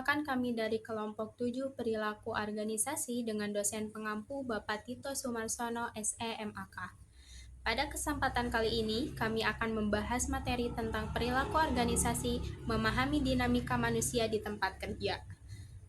Perkenalkan kami dari kelompok 7 Perilaku Organisasi dengan dosen pengampu Bapak Tito Sumarsono, SEMAK. Pada kesempatan kali ini, kami akan membahas materi tentang perilaku organisasi, memahami dinamika manusia di tempat kerja.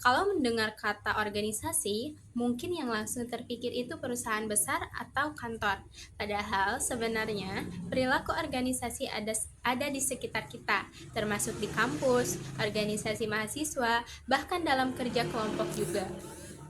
Kalau mendengar kata organisasi, mungkin yang langsung terpikir itu perusahaan besar atau kantor. Padahal sebenarnya perilaku organisasi ada di sekitar kita, termasuk di kampus, organisasi mahasiswa, bahkan dalam kerja kelompok juga.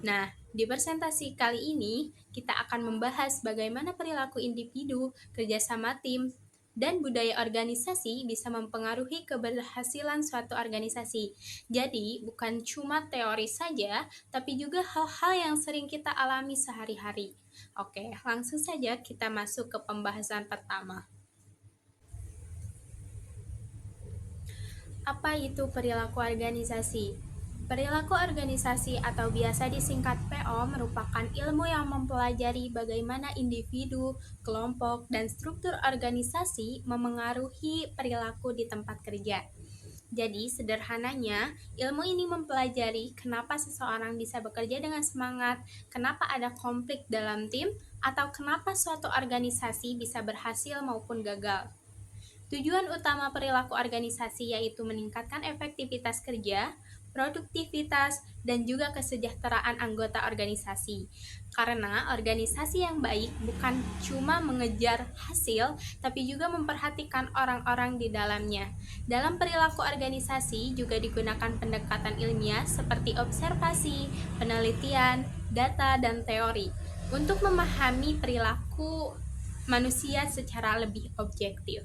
Nah, di presentasi kali ini kita akan membahas bagaimana perilaku individu, kerjasama tim, dan budaya organisasi bisa mempengaruhi keberhasilan suatu organisasi. Jadi, bukan cuma teori saja, tapi juga hal-hal yang sering kita alami sehari-hari. Oke, langsung saja kita masuk ke pembahasan pertama. Apa itu perilaku organisasi? Perilaku organisasi atau biasa disingkat PO merupakan ilmu yang mempelajari bagaimana individu, kelompok, dan struktur organisasi memengaruhi perilaku di tempat kerja. Jadi, sederhananya, ilmu ini mempelajari kenapa seseorang bisa bekerja dengan semangat, kenapa ada konflik dalam tim, atau kenapa suatu organisasi bisa berhasil maupun gagal. Tujuan utama perilaku organisasi yaitu meningkatkan efektivitas kerja, produktivitas, dan juga kesejahteraan anggota organisasi. Karena organisasi yang baik bukan cuma mengejar hasil, tapi juga memperhatikan orang-orang di dalamnya. Dalam perilaku organisasi juga digunakan pendekatan ilmiah seperti observasi, penelitian, data, dan teori untuk memahami perilaku manusia secara lebih objektif.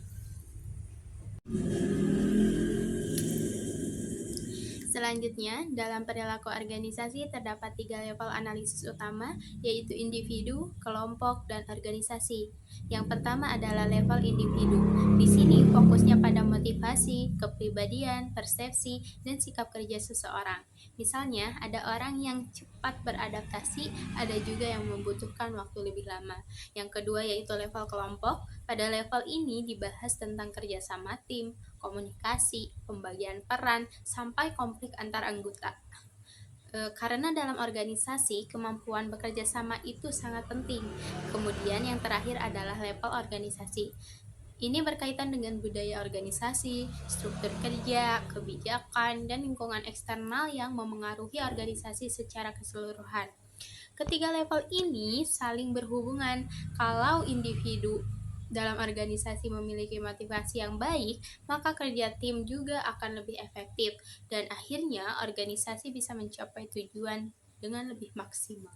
Selanjutnya, dalam perilaku organisasi terdapat 3 level analisis utama, yaitu individu, kelompok, dan organisasi. Yang pertama adalah level individu. Di sini fokusnya pada motivasi, kepribadian, persepsi, dan sikap kerja seseorang. Misalnya, ada orang yang cepat beradaptasi, ada juga yang membutuhkan waktu lebih lama. Yang kedua yaitu level kelompok. Pada level ini dibahas tentang kerjasama tim, komunikasi, pembagian peran, sampai konflik antar anggota. Karena dalam organisasi, kemampuan bekerja sama itu sangat penting. Kemudian yang terakhir adalah level organisasi. Ini berkaitan dengan budaya organisasi, struktur kerja, kebijakan, dan lingkungan eksternal yang memengaruhi organisasi secara keseluruhan. Ketiga level ini saling berhubungan. Kalau individu dalam organisasi memiliki motivasi yang baik, maka kerja tim juga akan lebih efektif, dan akhirnya organisasi bisa mencapai tujuan dengan lebih maksimal.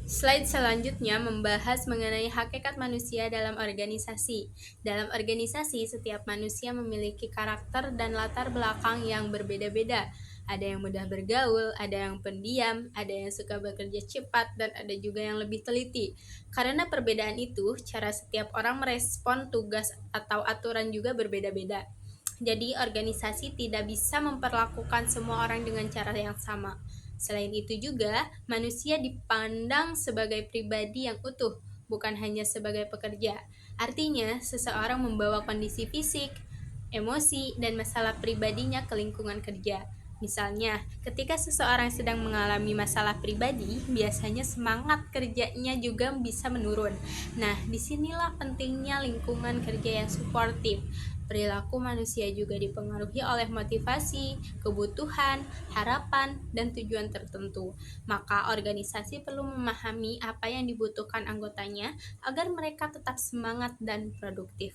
Slide selanjutnya membahas mengenai hakikat manusia dalam organisasi. Dalam organisasi, setiap manusia memiliki karakter dan latar belakang yang berbeda-beda. Ada yang mudah bergaul, ada yang pendiam, ada yang suka bekerja cepat, dan ada juga yang lebih teliti. Karena perbedaan itu, cara setiap orang merespon tugas atau aturan juga berbeda-beda. Jadi, organisasi tidak bisa memperlakukan semua orang dengan cara yang sama. Selain itu juga, manusia dipandang sebagai pribadi yang utuh, bukan hanya sebagai pekerja. Artinya, seseorang membawa kondisi fisik, emosi, dan masalah pribadinya ke lingkungan kerja. Misalnya, ketika seseorang sedang mengalami masalah pribadi, biasanya semangat kerjanya juga bisa menurun. Nah, disinilah pentingnya lingkungan kerja yang suportif. Perilaku manusia juga dipengaruhi oleh motivasi, kebutuhan, harapan, dan tujuan tertentu. Maka organisasi perlu memahami apa yang dibutuhkan anggotanya agar mereka tetap semangat dan produktif.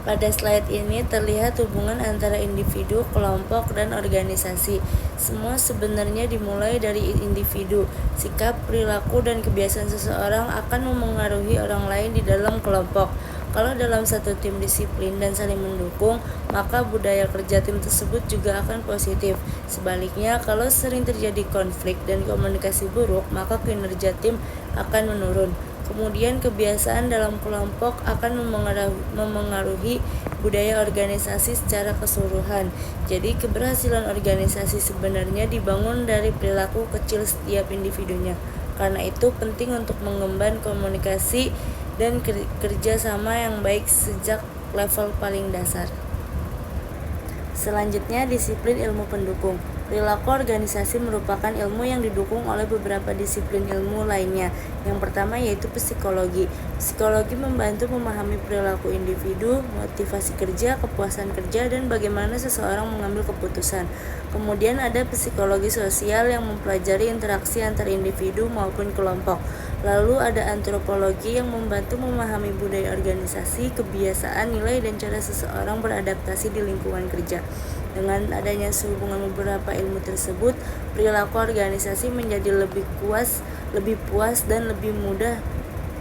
Pada slide ini terlihat hubungan antara individu, kelompok, dan organisasi. Semua sebenarnya dimulai dari individu. Sikap, perilaku, dan kebiasaan seseorang akan memengaruhi orang lain di dalam kelompok. Kalau dalam satu tim disiplin dan saling mendukung, maka budaya kerja tim tersebut juga akan positif. Sebaliknya, kalau sering terjadi konflik dan komunikasi buruk, maka kinerja tim akan menurun. Kemudian kebiasaan dalam kelompok akan memengaruhi budaya organisasi secara keseluruhan. Jadi keberhasilan organisasi sebenarnya dibangun dari perilaku kecil setiap individunya. Karena itu penting untuk mengemban komunikasi dan kerja sama yang baik sejak level paling dasar. Selanjutnya, disiplin ilmu pendukung. Perilaku organisasi merupakan ilmu yang didukung oleh beberapa disiplin ilmu lainnya. Yang pertama yaitu psikologi. Psikologi membantu memahami perilaku individu, motivasi kerja, kepuasan kerja, dan bagaimana seseorang mengambil keputusan. Kemudian ada psikologi sosial yang mempelajari interaksi antar individu maupun kelompok. Lalu ada antropologi yang membantu memahami budaya organisasi, kebiasaan, nilai, dan cara seseorang beradaptasi di lingkungan kerja. Dengan adanya sehubungan beberapa ilmu tersebut, perilaku organisasi menjadi lebih puas dan lebih mudah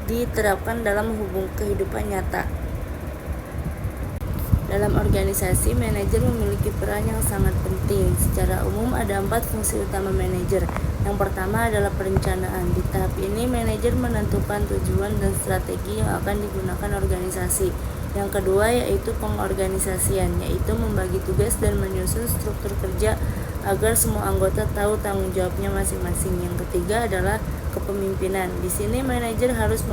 diterapkan dalam kehidupan nyata. Dalam organisasi, manajer memiliki peran yang sangat penting. Secara umum ada 4 fungsi utama manajer. Yang pertama adalah perencanaan. Di tahap ini, manajer menentukan tujuan dan strategi yang akan digunakan organisasi. Yang kedua yaitu pengorganisasian, yaitu membagi tugas dan menyusun struktur kerja agar semua anggota tahu tanggung jawabnya masing-masing. Yang ketiga adalah kepemimpinan. Di sini manajer harus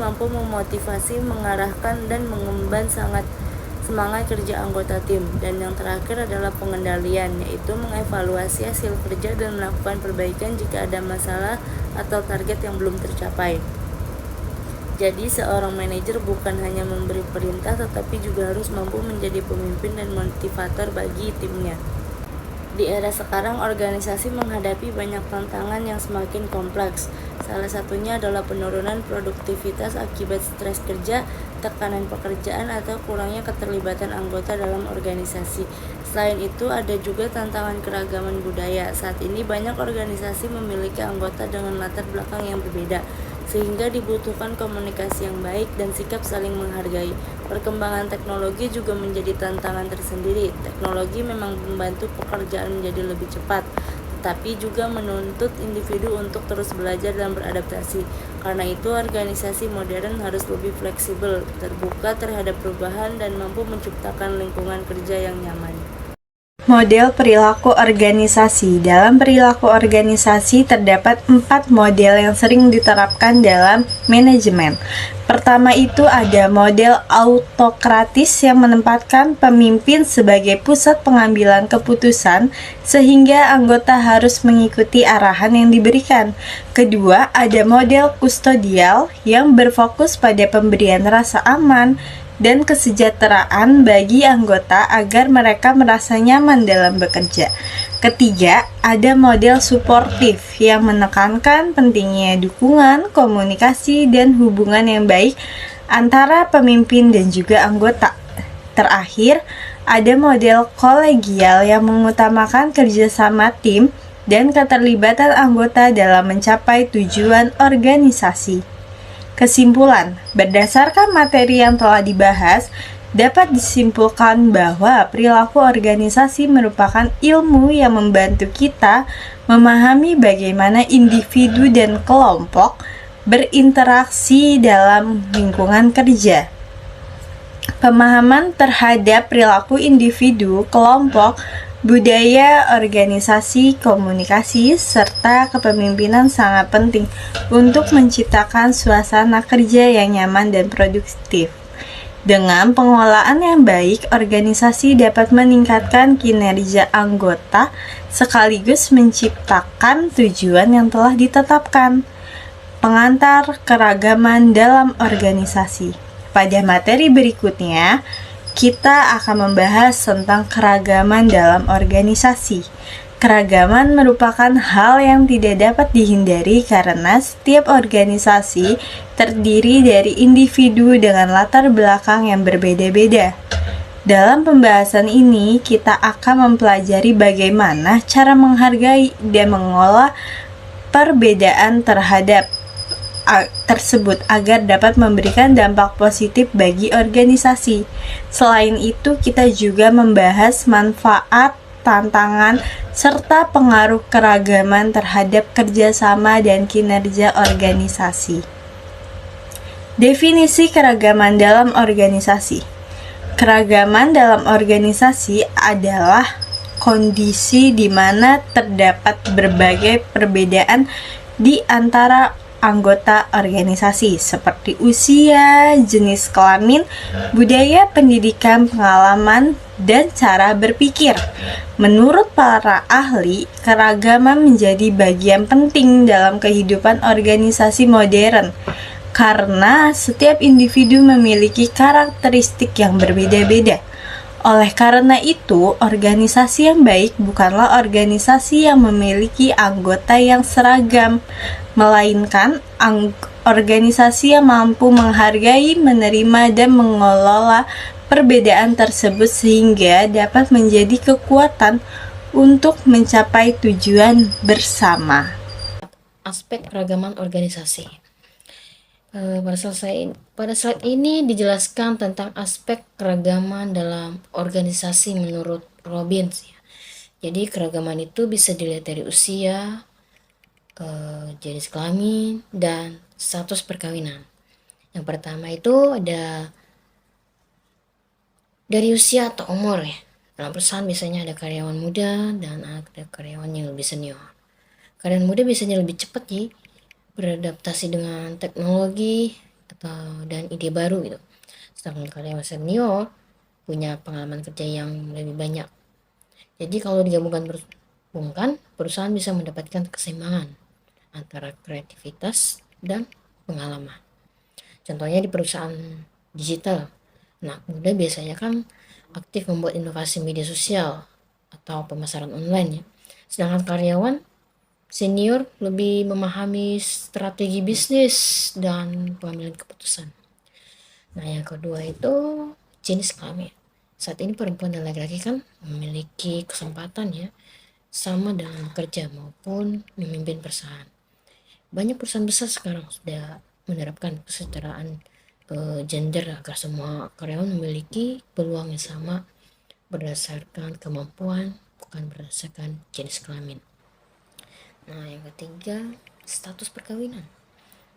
mampu memotivasi, mengarahkan, dan mengemban semangat kerja anggota tim. Dan yang terakhir adalah pengendalian, yaitu mengevaluasi hasil kerja dan melakukan perbaikan jika ada masalah atau target yang belum tercapai. Jadi seorang manajer bukan hanya memberi perintah, tetapi juga harus mampu menjadi pemimpin dan motivator bagi timnya. Di era sekarang, organisasi menghadapi banyak tantangan yang semakin kompleks. Salah satunya adalah penurunan produktivitas akibat stres kerja, tekanan pekerjaan, atau kurangnya keterlibatan anggota dalam organisasi. Selain itu, ada juga tantangan keragaman budaya. Saat ini banyak organisasi memiliki anggota dengan latar belakang yang berbeda, sehingga dibutuhkan komunikasi yang baik dan sikap saling menghargai. Perkembangan teknologi juga menjadi tantangan tersendiri. Teknologi memang membantu pekerjaan menjadi lebih cepat, tetapi juga menuntut individu untuk terus belajar dan beradaptasi. Karena itu, organisasi modern harus lebih fleksibel, terbuka terhadap perubahan, dan mampu menciptakan lingkungan kerja yang nyaman. Model perilaku organisasi. Dalam perilaku organisasi terdapat 4 model yang sering diterapkan dalam manajemen. Pertama itu ada model autokratis yang menempatkan pemimpin sebagai pusat pengambilan keputusan sehingga anggota harus mengikuti arahan yang diberikan. Kedua, ada model kustodial yang berfokus pada pemberian rasa aman dan kesejahteraan bagi anggota agar mereka merasa nyaman dalam bekerja. Ketiga, ada model suportif yang menekankan pentingnya dukungan, komunikasi, dan hubungan yang baik antara pemimpin dan juga anggota. Terakhir, ada model kolegial yang mengutamakan kerjasama tim dan keterlibatan anggota dalam mencapai tujuan organisasi. Kesimpulan, berdasarkan materi yang telah dibahas, dapat disimpulkan bahwa perilaku organisasi merupakan ilmu yang membantu kita memahami bagaimana individu dan kelompok berinteraksi dalam lingkungan kerja. Pemahaman terhadap perilaku individu, kelompok, budaya, organisasi, komunikasi, serta kepemimpinan sangat penting untuk menciptakan suasana kerja yang nyaman dan produktif. Dengan pengelolaan yang baik, organisasi dapat meningkatkan kinerja anggota sekaligus menciptakan tujuan yang telah ditetapkan. Pengantar keragaman dalam organisasi. Pada materi berikutnya, kita akan membahas tentang keragaman dalam organisasi. Keragaman merupakan hal yang tidak dapat dihindari karena setiap organisasi terdiri dari individu dengan latar belakang yang berbeda-beda. Dalam pembahasan ini, kita akan mempelajari bagaimana cara menghargai dan mengolah perbedaan tersebut agar dapat memberikan dampak positif bagi organisasi. Selain itu, kita juga membahas manfaat, tantangan, serta pengaruh keragaman terhadap kerjasama dan kinerja organisasi. Definisi keragaman dalam organisasi. Keragaman dalam organisasi adalah kondisi di mana terdapat berbagai perbedaan di antara anggota organisasi seperti usia, jenis kelamin, budaya pendidikan, pengalaman, dan cara berpikir. Menurut para ahli, keragaman menjadi bagian penting dalam kehidupan organisasi modern karena setiap individu memiliki karakteristik yang berbeda-beda. Oleh karena itu, organisasi yang baik bukanlah organisasi yang memiliki anggota yang seragam, melainkan organisasi yang mampu menghargai, menerima, dan mengelola perbedaan tersebut sehingga dapat menjadi kekuatan untuk mencapai tujuan bersama. Aspek keragaman organisasi. Pada slide ini dijelaskan tentang aspek keragaman dalam organisasi menurut Robbins. Jadi keragaman itu bisa dilihat dari usia, jenis kelamin, dan status perkawinan. Yang pertama itu ada dari usia atau umur ya. Dalam perusahaan biasanya ada karyawan muda dan ada karyawan yang lebih senior. Karyawan muda biasanya lebih cepat ya beradaptasi dengan teknologi dan ide baru gitu. Sedangkan karyawan senior punya pengalaman kerja yang lebih banyak. Jadi kalau digabungkan perusahaan bisa mendapatkan keseimbangan antara kreativitas dan pengalaman. Contohnya di perusahaan digital, anak muda biasanya kan aktif membuat inovasi media sosial atau pemasaran online ya. Sedangkan karyawan senior lebih memahami strategi bisnis dan pengambilan keputusan. Nah, yang kedua itu jenis kelamin. Saat ini perempuan dan laki-laki kan memiliki kesempatan ya sama dalam kerja maupun memimpin perusahaan. Banyak perusahaan besar sekarang sudah menerapkan kesetaraan gender agar semua karyawan memiliki peluang yang sama berdasarkan kemampuan, bukan berdasarkan jenis kelamin. Nah, yang ketiga, status perkawinan.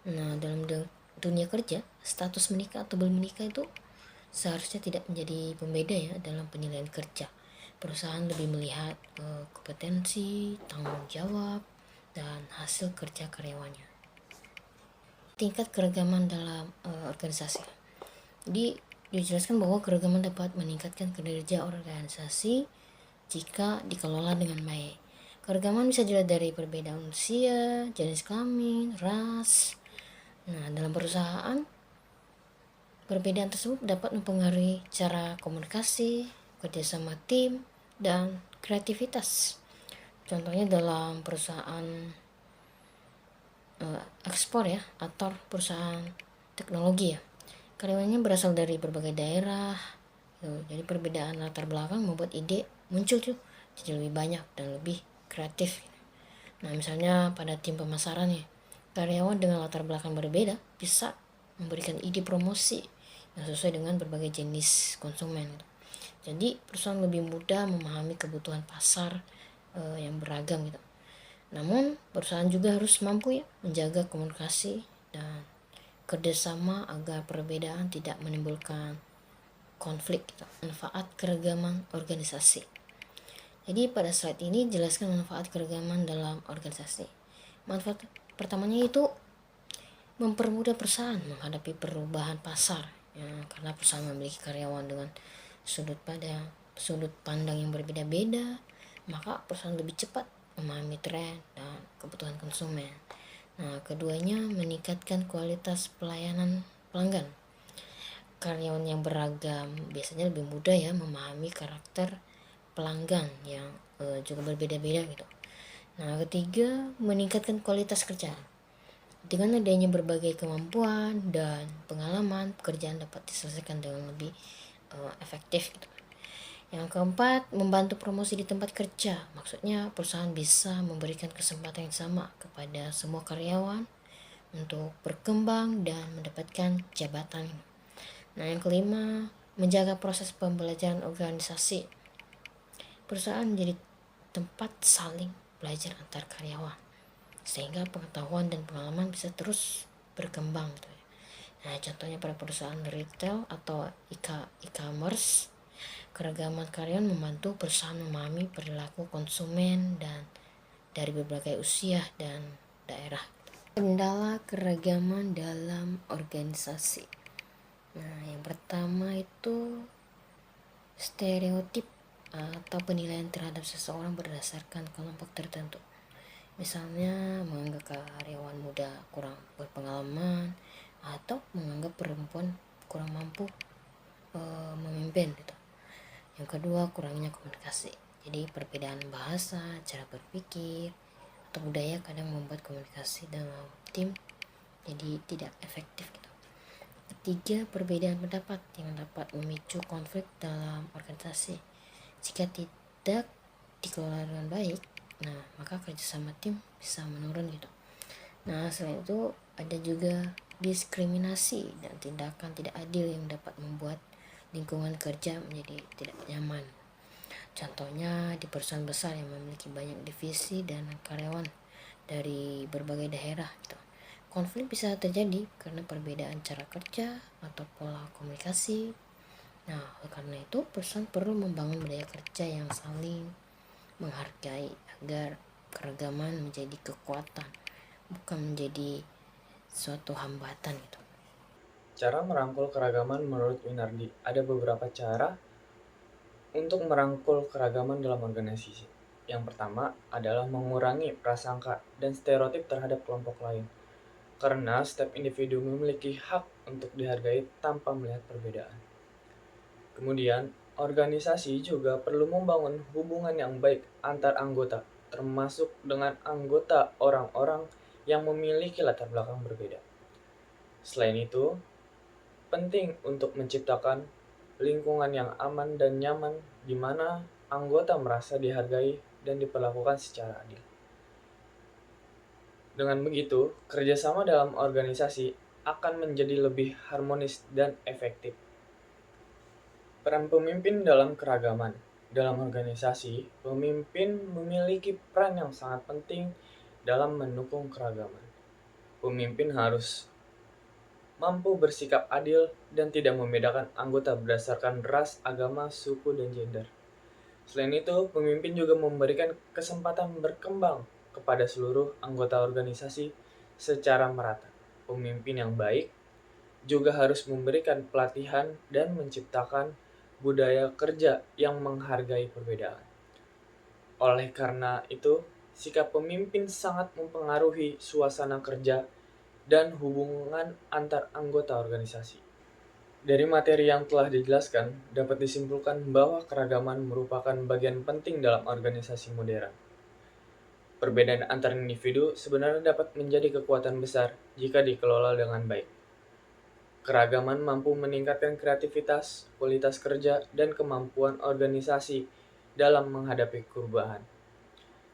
Nah, dalam dunia kerja, status menikah atau belum menikah itu seharusnya tidak menjadi pembeda ya dalam penilaian kerja. Perusahaan lebih melihat kompetensi, tanggung jawab, dan hasil kerja karyawannya. Tingkat keragaman dalam organisasi. Jadi, dijelaskan bahwa keragaman dapat meningkatkan kinerja organisasi jika dikelola dengan baik. Keragaman bisa dilihat dari perbedaan usia, jenis kelamin, ras. Nah, dalam perusahaan, perbedaan tersebut dapat mempengaruhi cara komunikasi, kerjasama tim, dan kreativitas. Contohnya dalam perusahaan ekspor ya, atau perusahaan teknologi ya. Karyawannya berasal dari berbagai daerah. Jadi perbedaan latar belakang membuat ide muncul tuh jadi lebih banyak dan lebih kreatif. Nah, misalnya pada tim pemasaran ya, karyawan dengan latar belakang berbeda bisa memberikan ide promosi yang sesuai dengan berbagai jenis konsumen. Jadi perusahaan lebih mudah memahami kebutuhan pasar yang beragam gitu. Namun perusahaan juga harus mampu ya menjaga komunikasi dan kerjasama agar perbedaan tidak menimbulkan konflik gitu. Manfaat keragaman organisasi. Jadi pada slide ini jelaskan manfaat keragaman dalam organisasi. Manfaat pertamanya itu mempermudah perusahaan menghadapi perubahan pasar ya, karena perusahaan memiliki karyawan dengan sudut pandang yang berbeda-beda, maka perusahaan lebih cepat memahami tren dan kebutuhan konsumen. Nah, keduanya meningkatkan kualitas pelayanan pelanggan. Karyawan yang beragam biasanya lebih mudah ya memahami karakter pelanggan yang juga berbeda-beda gitu. Nah, ketiga, meningkatkan kualitas kerja. Dengan adanya berbagai kemampuan dan pengalaman, pekerjaan dapat diselesaikan dengan lebih efektif gitu. Yang keempat, membantu promosi di tempat kerja. Maksudnya perusahaan bisa memberikan kesempatan yang sama kepada semua karyawan untuk berkembang dan mendapatkan jabatan. Nah, yang kelima, menjaga proses pembelajaran organisasi. Perusahaan menjadi tempat saling belajar antar karyawan sehingga pengetahuan dan pengalaman bisa terus berkembang gitu ya. Nah, contohnya pada perusahaan retail atau e-commerce, keragaman karyawan membantu perusahaan memahami perilaku konsumen dan dari berbagai usia dan daerah. Kendala keragaman dalam organisasi. Nah, yang pertama itu stereotip atau penilaian terhadap seseorang berdasarkan kelompok tertentu. Misalnya menganggap karyawan muda kurang berpengalaman atau menganggap perempuan kurang mampu memimpin gitu. Yang kedua, kurangnya komunikasi. Jadi perbedaan bahasa, cara berpikir, atau budaya kadang membuat komunikasi dalam tim jadi tidak efektif gitu. Ketiga, perbedaan pendapat yang dapat memicu konflik dalam organisasi. Jika tidak dikelola dengan baik, nah maka kerjasama tim bisa menurun gitu. Nah, selain itu ada juga diskriminasi dan tindakan tidak adil yang dapat membuat lingkungan kerja menjadi tidak nyaman. Contohnya di perusahaan besar yang memiliki banyak divisi dan karyawan dari berbagai daerah gitu. Konflik bisa terjadi karena perbedaan cara kerja atau pola komunikasi. Nah, oleh karena itu perusahaan perlu membangun budaya kerja yang saling menghargai agar keragaman menjadi kekuatan, bukan menjadi suatu hambatan gitu. Cara merangkul keragaman menurut Winardi, ada beberapa cara untuk merangkul keragaman dalam organisasi. Yang pertama adalah mengurangi prasangka dan stereotip terhadap kelompok lain. Karena setiap individu memiliki hak untuk dihargai tanpa melihat perbedaan. Kemudian, organisasi juga perlu membangun hubungan yang baik antar anggota, termasuk dengan anggota orang-orang yang memiliki latar belakang berbeda. Selain itu, penting untuk menciptakan lingkungan yang aman dan nyaman di mana anggota merasa dihargai dan diperlakukan secara adil. Dengan begitu, kerjasama dalam organisasi akan menjadi lebih harmonis dan efektif. Peran pemimpin dalam keragaman. Dalam organisasi, pemimpin memiliki peran yang sangat penting dalam mendukung keragaman. Pemimpin harus mampu bersikap adil dan tidak membedakan anggota berdasarkan ras, agama, suku, dan gender. Selain itu, pemimpin juga memberikan kesempatan berkembang kepada seluruh anggota organisasi secara merata. Pemimpin yang baik juga harus memberikan pelatihan dan menciptakan budaya kerja yang menghargai perbedaan. Oleh karena itu, sikap pemimpin sangat mempengaruhi suasana kerja dan hubungan antar anggota organisasi. Dari materi yang telah dijelaskan, dapat disimpulkan bahwa keragaman merupakan bagian penting dalam organisasi modern. Perbedaan antar individu sebenarnya dapat menjadi kekuatan besar jika dikelola dengan baik. Keragaman mampu meningkatkan kreativitas, kualitas kerja, dan kemampuan organisasi dalam menghadapi perubahan.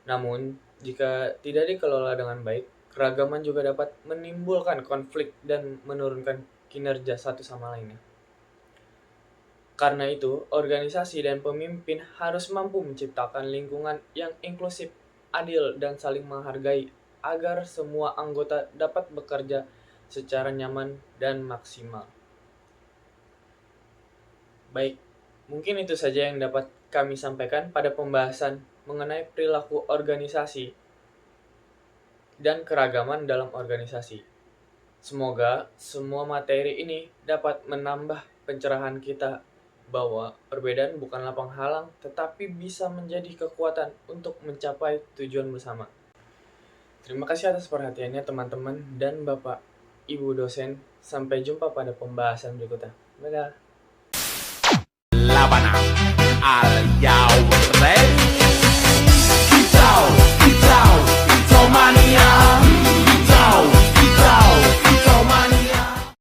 Namun, jika tidak dikelola dengan baik, keragaman juga dapat menimbulkan konflik dan menurunkan kinerja satu sama lainnya. Karena itu, organisasi dan pemimpin harus mampu menciptakan lingkungan yang inklusif, adil, dan saling menghargai agar semua anggota dapat bekerja secara nyaman dan maksimal. Baik, mungkin itu saja yang dapat kami sampaikan pada pembahasan mengenai perilaku organisasi dan keragaman dalam organisasi. Semoga semua materi ini dapat menambah pencerahan kita bahwa perbedaan bukanlah penghalang tetapi bisa menjadi kekuatan untuk mencapai tujuan bersama. Terima kasih atas perhatiannya teman-teman dan Bapak Ibu dosen. Sampai jumpa pada pembahasan berikutnya. Dadah. La Habana, al